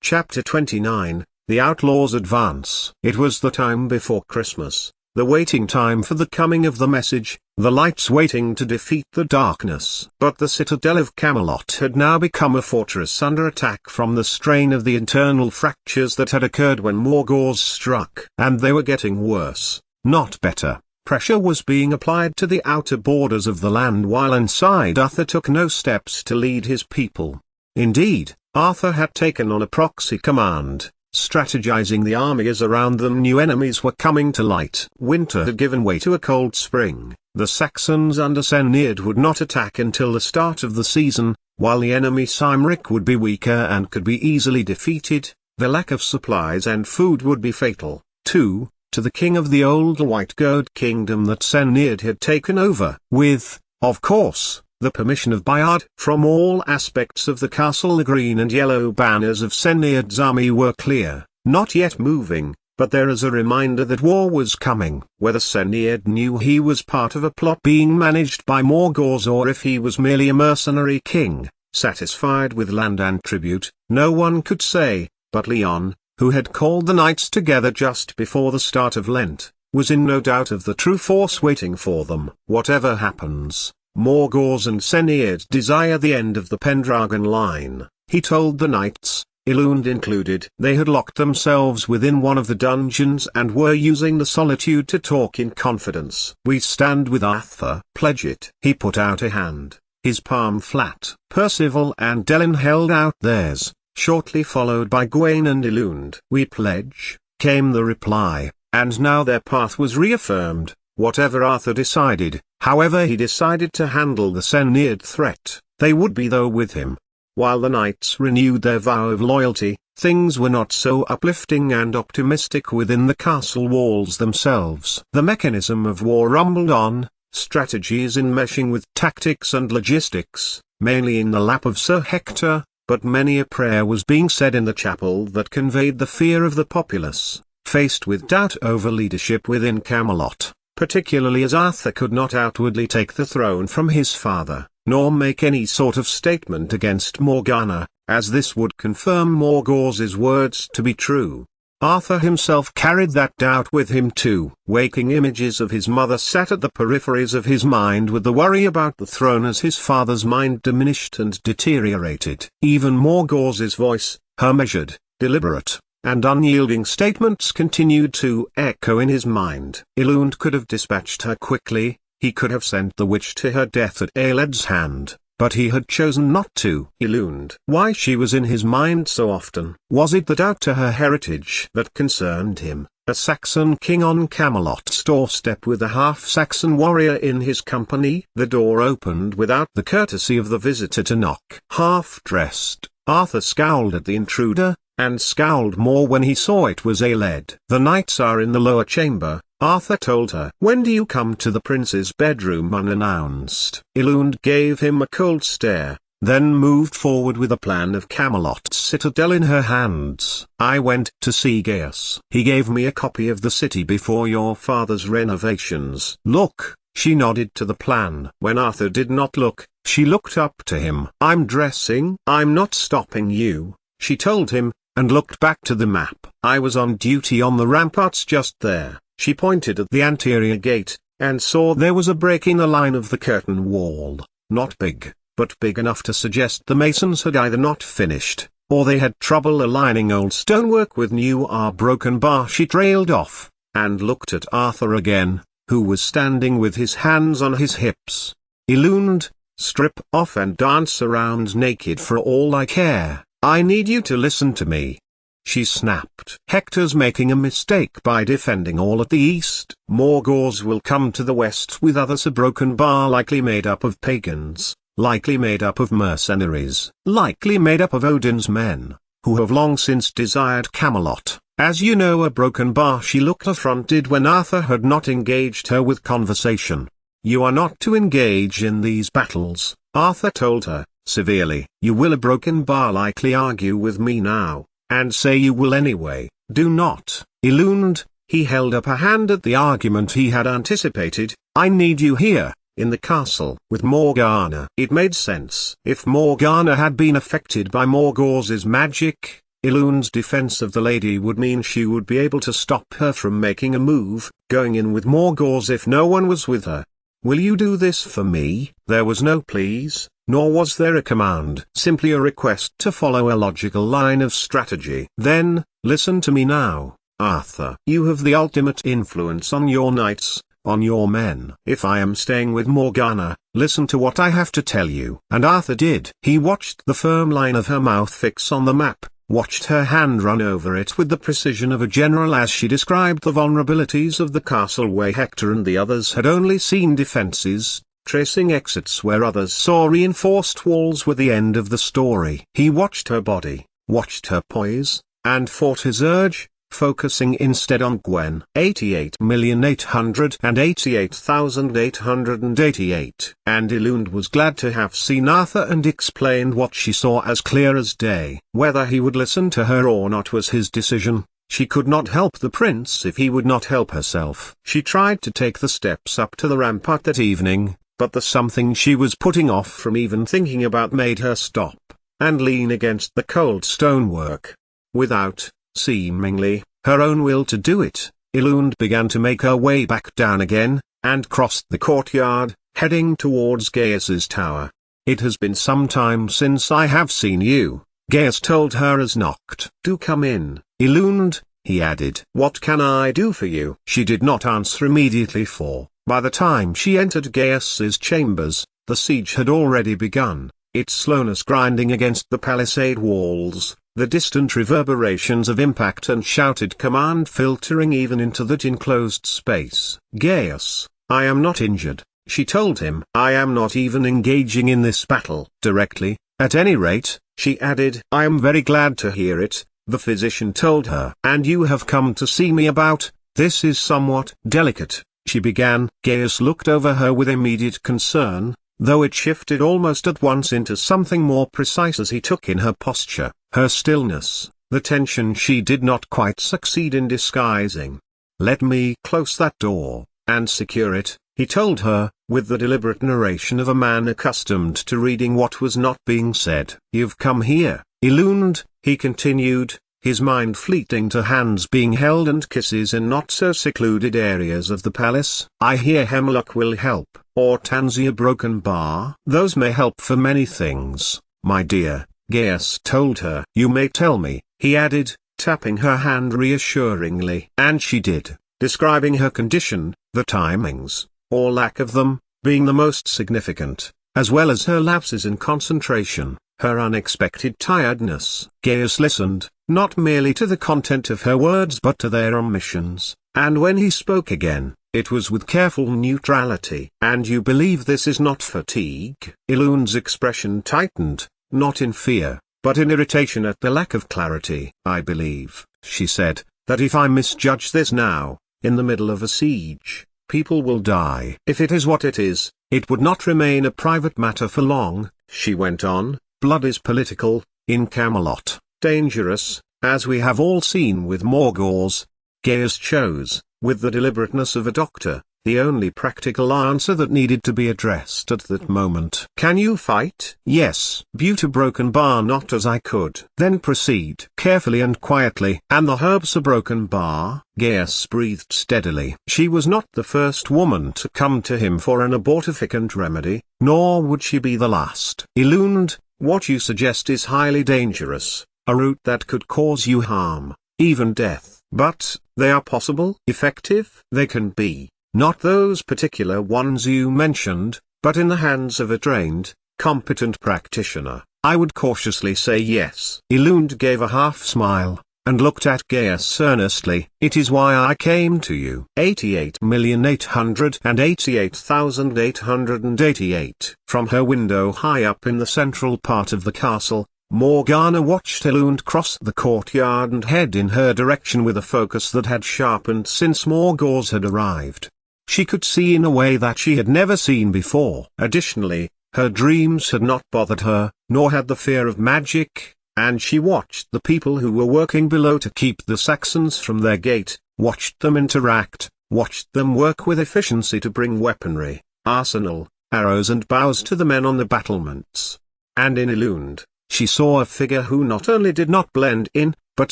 Chapter 29, The Outlaw's Advance. It was the time before Christmas, the waiting time for the coming of the message, the lights waiting to defeat the darkness. But the citadel of Camelot had now become a fortress under attack from the strain of the internal fractures that had occurred when Morgause struck. And they were getting worse, not better. Pressure was being applied to the outer borders of the land while inside Arthur took no steps to lead his people. Indeed, Arthur had taken on a proxy command, strategizing the army as around them new enemies were coming to light. Winter had given way to a cold spring. The Saxons under Sennead would not attack until the start of the season, while the enemy Cymric would be weaker and could be easily defeated. The lack of supplies and food would be fatal, too, to the king of the old White Goat kingdom that Sennead had taken over, with, of course, the permission of Bayard. From all aspects of the castle the green and yellow banners of Sennead's army were clear, not yet moving, but there is a reminder that war was coming. Whether Sennead knew he was part of a plot being managed by Morgause or if he was merely a mercenary king, satisfied with land and tribute, no one could say, but Leon, who had called the knights together just before the start of Lent, was in no doubt of the true force waiting for them. Whatever happens, Morgause and Sennead desire the end of the Pendragon line, he told the knights, Ilund included. They had locked themselves within one of the dungeons and were using the solitude to talk in confidence. We stand with Arthur. Pledge it. He put out a hand, his palm flat. Percival and Delin held out theirs, shortly followed by Gawain and Ilund. We pledge, came the reply, and now their path was reaffirmed. Whatever Arthur decided, however he decided to handle the Sennead threat, they would be there with him. While the knights renewed their vow of loyalty, things were not so uplifting and optimistic within the castle walls themselves. The mechanism of war rumbled on, strategies enmeshing with tactics and logistics, mainly in the lap of Sir Hector, but many a prayer was being said in the chapel that conveyed the fear of the populace, faced with doubt over leadership within Camelot, particularly as Arthur could not outwardly take the throne from his father, nor make any sort of statement against Morgana, as this would confirm Morgause's words to be true. Arthur himself carried that doubt with him too. Waking images of his mother sat at the peripheries of his mind with the worry about the throne as his father's mind diminished and deteriorated. Even Morgause's voice, her measured, deliberate, and unyielding statements continued to echo in his mind. Ilund could have dispatched her quickly, he could have sent the witch to her death at Aeled's hand, but he had chosen not to. Ilund. Why she was in his mind so often? Was it the doubt to her heritage that concerned him, a Saxon king on Camelot's doorstep with a half-Saxon warrior in his company? The door opened without the courtesy of the visitor to knock. Half-dressed, Arthur scowled at the intruder, and scowled more when he saw it was Aeled. The knights are in the lower chamber, Arthur told her. When do you come to the prince's bedroom unannounced? Ilund gave him a cold stare, then moved forward with a plan of Camelot's citadel in her hands. I went to see Gaius. He gave me a copy of the city before your father's renovations. Look. She nodded to the plan. When Arthur did not look, she looked up to him. I'm dressing. I'm not stopping you, she told him, and looked back to the map. I was on duty on the ramparts just there. She pointed at the anterior gate, and saw there was a break in the line of the curtain wall, not big, but big enough to suggest the masons had either not finished, or they had trouble aligning old stonework with new or broken bar. She trailed off, and looked at Arthur again, who was standing with his hands on his hips. Ilund, strip off and dance around naked for all I care. I need you to listen to me, she snapped. Hector's making a mistake by defending all at the east. Morgause will come to the west with others, a broken bar likely made up of pagans, likely made up of mercenaries, likely made up of Odin's men, who have long since desired Camelot. As you know, a broken bar. She looked affronted when Arthur had not engaged her with conversation. You are not to engage in these battles, Arthur told her, severely. You will a broken bar likely argue with me now, and say you will anyway. Do not. Ilund, he held up a hand at the argument he had anticipated. I need you here, in the castle, with Morgana. It made sense. If Morgana had been affected by Morgause's magic, Ilun's defense of the lady would mean she would be able to stop her from making a move, going in with more gauze if no one was with her. "Will you do this for me?" There was no please, nor was there a command, simply a request to follow a logical line of strategy. "Then, listen to me now, Arthur. You have the ultimate influence on your knights, on your men. If I am staying with Morgana, listen to what I have to tell you." And Arthur did. He watched the firm line of her mouth fix on the map, watched her hand run over it with the precision of a general as she described the vulnerabilities of the castle where Hector and the others had only seen defenses, tracing exits where others saw reinforced walls were the end of the story. He watched her body, watched her poise, and fought his urge, focusing instead on Gwen. 88,888,888. And Ilund was glad to have seen Arthur and explained what she saw as clear as day. Whether he would listen to her or not was his decision. She could not help the prince if he would not help herself. She tried to take the steps up to the rampart that evening, but the something she was putting off from even thinking about made her stop, and lean against the cold stonework. Without, seemingly, her own will to do it, Ilund began to make her way back down again, and crossed the courtyard, heading towards Gaius's tower. "It has been some time since I have seen you," Gaius told her as knocked. "Do come in, Ilund," he added. "What can I do for you?" She did not answer immediately for, by the time she entered Gaius's chambers, the siege had already begun, its slowness grinding against the palisade walls, the distant reverberations of impact and shouted command filtering even into that enclosed space. "Gaius, I am not injured," she told him. "I am not even engaging in this battle directly, at any rate," she added. "I am very glad to hear it," the physician told her. "And you have come to see me about, this is somewhat delicate," she began. Gaius looked over her with immediate concern, though it shifted almost at once into something more precise as he took in her posture, her stillness, the tension she did not quite succeed in disguising. "Let me close that door, and secure it," he told her, with the deliberate narration of a man accustomed to reading what was not being said. "You've come here, Ilund," he continued, his mind fleeting to hands being held and kisses in not-so-secluded areas of the palace. "I hear Hemlock will help, or Tanzia Broken Bar. Those may help for many things, my dear," Gaius told her. "You may tell me," he added, tapping her hand reassuringly. And she did, describing her condition, the timings, or lack of them, being the most significant, as well as her lapses in concentration, her unexpected tiredness. Gaius listened, not merely to the content of her words but to their omissions, and when he spoke again, it was with careful neutrality. "And you believe this is not fatigue?" Ilund's expression tightened, not in fear, but in irritation at the lack of clarity. "I believe," she said, "that if I misjudge this now, in the middle of a siege, people will die. If it is what it is, it would not remain a private matter for long," she went on. "Blood is political, in Camelot, dangerous, as we have all seen with Morgause." Gaius chose, with the deliberateness of a doctor, the only practical answer that needed to be addressed at that moment. "Can you fight?" "Yes." "Buta Broken Bar not as I could." "Then proceed." "Carefully and quietly." "And the herbs a Broken Bar?" Gaius breathed steadily. She was not the first woman to come to him for an abortificant remedy, nor would she be the last. "Ilund, what you suggest is highly dangerous, a route that could cause you harm, even death. But, they are possible." "Effective?" "They can be. Not those particular ones you mentioned, but in the hands of a trained, competent practitioner, I would cautiously say yes." Ilund gave a half-smile, and looked at Gaius earnestly. "It is why I came to you." 88,888,888. From her window high up in the central part of the castle, Morgana watched Ilund cross the courtyard and head in her direction with a focus that had sharpened since Morgause had arrived. She could see in a way that she had never seen before. Additionally, her dreams had not bothered her, nor had the fear of magic, and she watched the people who were working below to keep the Saxons from their gate, watched them interact, watched them work with efficiency to bring weaponry, arsenal, arrows and bows to the men on the battlements. And in Ilund, she saw a figure who not only did not blend in, but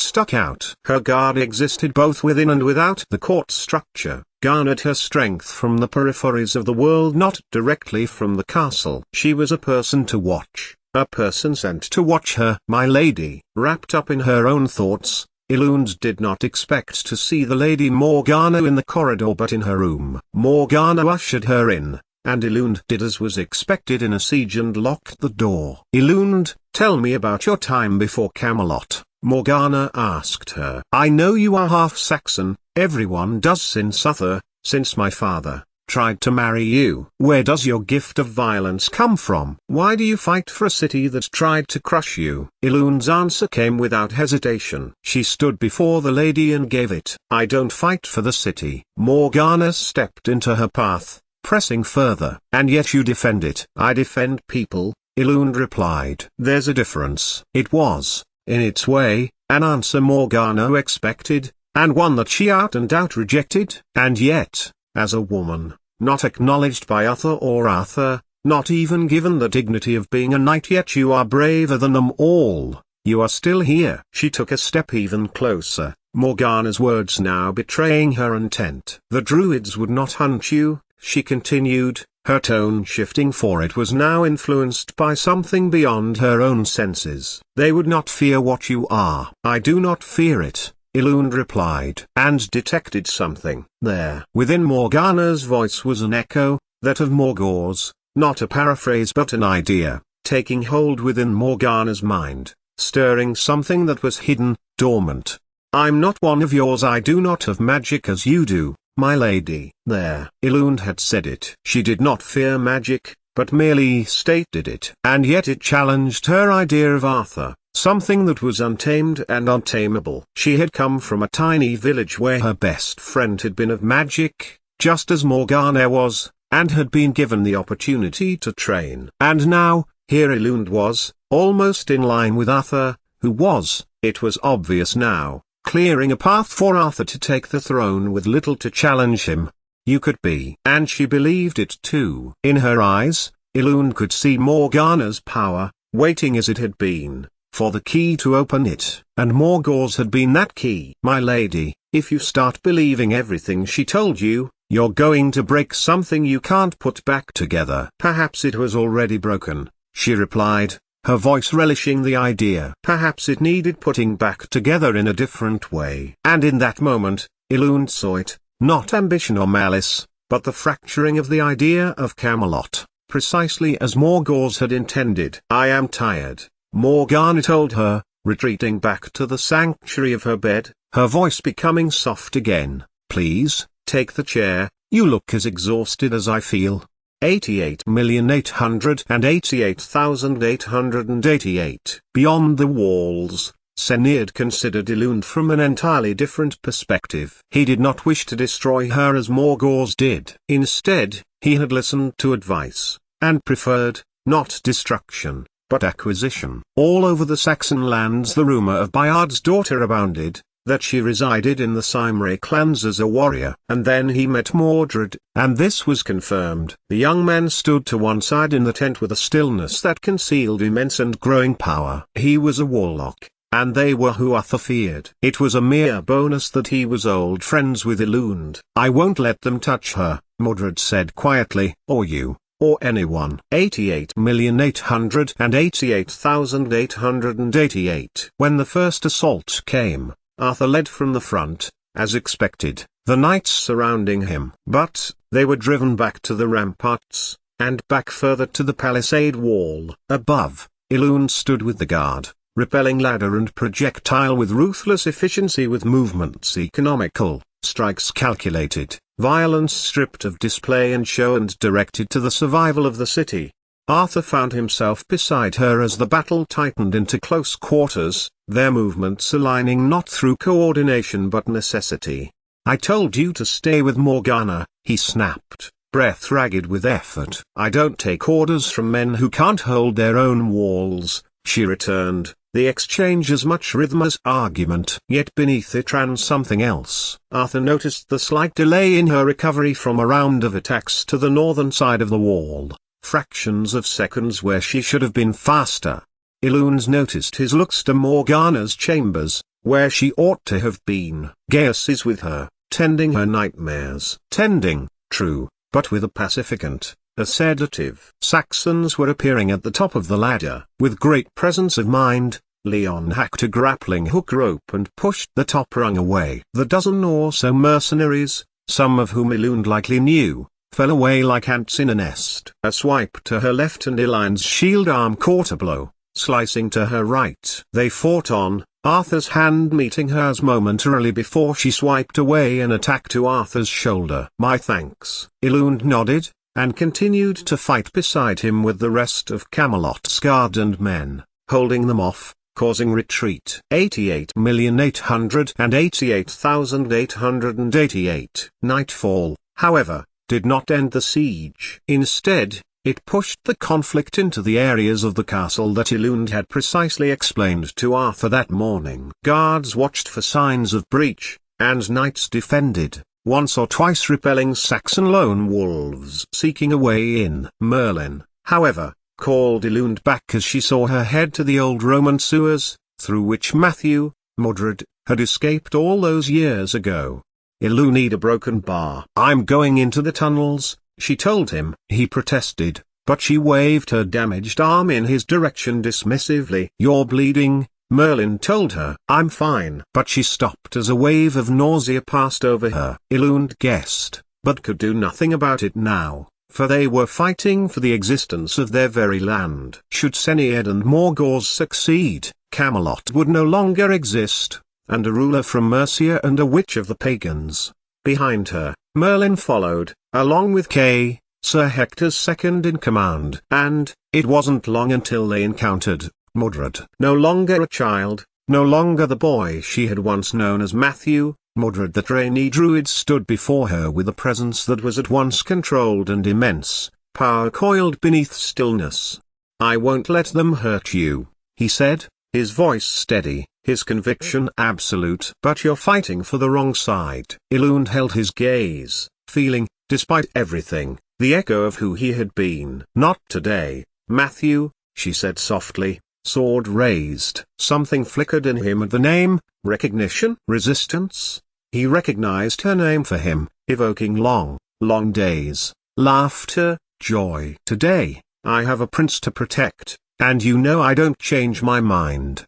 stuck out. Her guard existed both within and without the court structure, garnered her strength from the peripheries of the world, not directly from the castle. She was a person to watch, a person sent to watch her. My lady. Wrapped up in her own thoughts, Elund did not expect to see the Lady Morgana in the corridor but in her room. Morgana ushered her in, and Elund did as was expected in a siege and locked the door. Elund, tell me about your time before Camelot, Morgana asked her. I know you are half Saxon, everyone does since my father tried to marry you. Where does your gift of violence come from? Why do you fight for a city that tried to crush you? Elund's answer came without hesitation. She stood before the lady and gave it. I don't fight for the city. Morgana stepped into her path, pressing further. And yet you defend it. I defend people, Elund replied. There's a difference. It was, in its way, an answer Morgana expected, and one that she out and out rejected. And yet, as a woman, not acknowledged by Arthur, not even given the dignity of being a knight, yet you are braver than them all. You are still here. She took a step even closer, Morgana's words now betraying her intent. The druids would not hunt you, she continued, her tone shifting, for it was now influenced by something beyond her own senses. They would not fear what you are. I do not fear it, Elund replied, and detected something there. Within Morgana's voice was an echo, that of Morgause, not a paraphrase but an idea, taking hold within Morgana's mind, stirring something that was hidden, dormant. I'm not one of yours. I do not have magic as you do, my lady. There. Elund had said it. She did not fear magic, but merely stated it. And yet it challenged her idea of Arthur. Something that was untamed and untamable. She had come from a tiny village where her best friend had been of magic, just as Morgana was, and had been given the opportunity to train. And now, here Elund was, almost in line with Arthur, who was, it was obvious now, clearing a path for Arthur to take the throne with little to challenge him. You could be. And she believed it too. In her eyes, Elund could see Morgana's power, waiting as it had been for the key to open it. And Morgause had been that key. My lady, if you start believing everything she told you, you're going to break something you can't put back together. Perhaps it was already broken, she replied, her voice relishing the idea. Perhaps it needed putting back together in a different way. And in that moment, Elund saw it, not ambition or malice, but the fracturing of the idea of Camelot, precisely as Morgause had intended. I am tired, Morgana told her, retreating back to the sanctuary of her bed, her voice becoming soft again. Please, take the chair, you look as exhausted as I feel. 88,888,888. Beyond the walls, Senird considered Elund from an entirely different perspective. He did not wish to destroy her as Morgause did. Instead, he had listened to advice, and preferred, not destruction, but acquisition. All over the Saxon lands the rumor of Bayard's daughter abounded, that she resided in the Cymre clans as a warrior. And then he met Mordred, and this was confirmed. The young man stood to one side in the tent with a stillness that concealed immense and growing power. He was a warlock, and they were who Arthur feared. It was a mere bonus that he was old friends with Elund. I won't let them touch her, Mordred said quietly, or you, or anyone. 88,888,888. When the first assault came, Arthur led from the front, as expected, the knights surrounding him. But, they were driven back to the ramparts, and back further to the palisade wall. Above, Elund stood with the guard, repelling ladder and projectile with ruthless efficiency, with movements economical, strikes calculated, violence stripped of display and show and directed to the survival of the city. Arthur found himself beside her as the battle tightened into close quarters, their movements aligning not through coordination but necessity. I told you to stay with Morgana, he snapped, breath ragged with effort. I don't take orders from men who can't hold their own walls, she returned, the exchange as much rhythm as argument. Yet beneath it ran something else. Arthur noticed the slight delay in her recovery from a round of attacks to the northern side of the wall. Fractions of seconds where she should have been faster. Elune noticed his looks to Morgana's chambers, where she ought to have been. Gaius is with her, tending her nightmares. Tending, true, but with a pacificant, a sedative. Saxons were appearing at the top of the ladder. With great presence of mind, Leon hacked a grappling hook rope and pushed the top rung away. The dozen or so mercenaries, some of whom Elune likely knew, fell away like ants in a nest. A swipe to her left and Eline's shield arm caught a blow, slicing to her right. They fought on, Arthur's hand meeting hers momentarily before she swiped away an attack to Arthur's shoulder. "My thanks." Elune nodded, and continued to fight beside him with the rest of Camelot's guard and men, holding them off, causing retreat. 88,888,888. Nightfall, however, did not end the siege. Instead, it pushed the conflict into the areas of the castle that Elune had precisely explained to Arthur that morning. Guards watched for signs of breach, and knights defended, once or twice repelling Saxon lone wolves seeking a way in. Merlin, however, called Elune back as she saw her head to the old Roman sewers, through which Matthew, Mordred, had escaped all those years ago. Elune need a broken bar. "I'm going into the tunnels," she told him. He protested, but she waved her damaged arm in his direction dismissively. "You're bleeding," Merlin told her. "I'm fine." But she stopped as a wave of nausea passed over her. Elune guessed, but could do nothing about it now, for they were fighting for the existence of their very land. Should Senied and Morgause succeed, Camelot would no longer exist, and a ruler from Mercia and a witch of the pagans. Behind her, Merlin followed, along with Kay, Sir Hector's second-in-command. And, it wasn't long until they encountered Mordred. No longer a child, no longer the boy she had once known as Matthew, Mordred the trainee druid stood before her with a presence that was at once controlled and immense, power coiled beneath stillness. "I won't let them hurt you," he said, his voice steady, his conviction absolute. "But you're fighting for the wrong side." Elune held his gaze, feeling, despite everything, the echo of who he had been. "Not today, Matthew," she said softly, sword raised. Something flickered in him at the name. Recognition? Resistance? He recognized her name for him, evoking long, long days, laughter, joy. "Today, I have a prince to protect, and you know I don't change my mind."